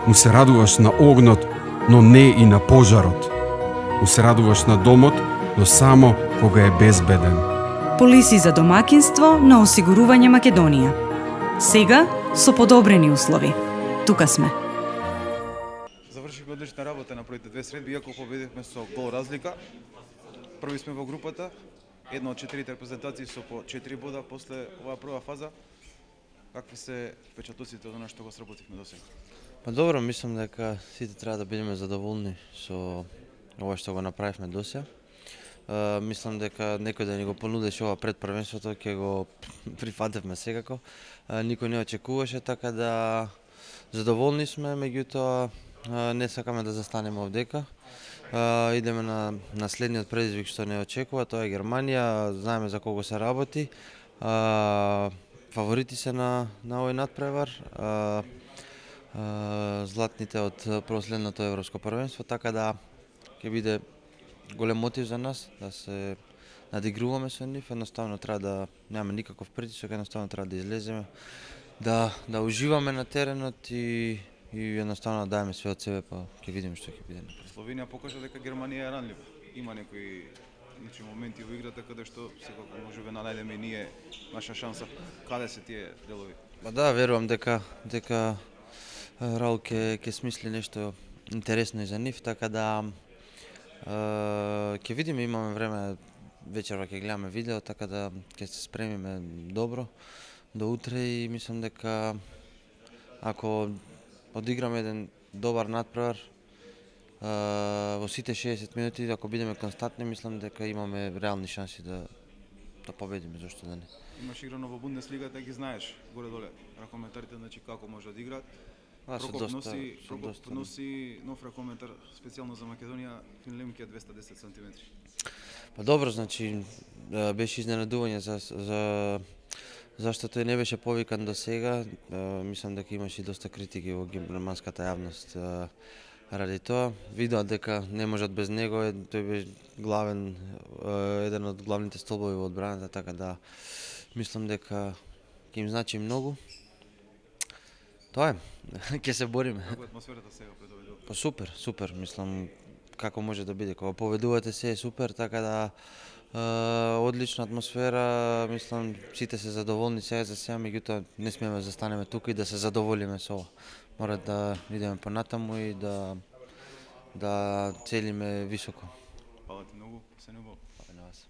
Му се радуваш на огнот, но не и на пожарот. Му се радуваш на домот, но само кога е безбеден. Полиси за домакинство на Осигурување Македонија. Сега со подобрени услови. Тука сме. Завршивме одлична работа на првите две средби, иако победивме со гол разлика. Први сме во групата, една од 4 репрезентации со по 4 бода после оваа прва фаза. Какви се впечатоците од она што го сработивме досега? Па добро, мислам дека сите треба да бидеме задоволни со ова што го направивме досега. Мислам дека некој да ни го понудеше ова пред првенството ќе го прифатевме секако. Никој не очекуваше, така да задоволни сме, меѓутоа не сакаме да застанеме овдека. Идеме на следниот предизвик што не очекува, тоа е Германија, знаеме за кого се работи. Фаворити се на овој надпревар. Златните од проследното европско првенство, така да ќе биде голем мотив за нас да се надигруваме со нив. Едноставно треба да немаме никаков притисок, едноставно треба да излеземе, да уживаме на теренот и едноставно да даеме све од себе, па ќе видиме што ќе биде. Словенија покажа дека Германија е ранлива. Има некои моменти во играта каде што секако можеме да најдеме и ние наша шанса. Каде се тие делови? Па да, верувам дека Раул ќе смисли нешто интересно и за нив, така да ќе видиме, имаме време, вечерва ќе гледаме видео, така да ќе се спремиме добро до утре и мислам дека ако одиграме еден добар надпревар во сите 60 минути, ако бидеме константни, мислам дека имаме реални шанси да победиме, зошто да не. Имаш играно во Бундеслигата, ги знаеш горе-доле ракометарите, значи како може да играат. Прокоп носи нов ракометар специјално за Македонија, Финлемки 210 см. Па добро, значи беше изненадување зашто тој не беше повикан до сега. Мислам дека имаше доста критики во германската јавност ради тоа. Видоа дека не можат без него, тој беше главен, еден од главните столбови во одбраната, така да мислам дека ќе им значи многу. Тоа е, ќе се бориме. Како е атмосферата сега пред овој дел? Па супер, мислам како може да биде, кога победувате се е супер, така да одлична атмосфера, мислам сите се задоволни сега за сега, меѓутоа не смееме да застанеме тука и да се задоволиме со ова. Мора да идеме понатаму и да целиме високо. Фала ти многу, се не убаво. Фала на вас.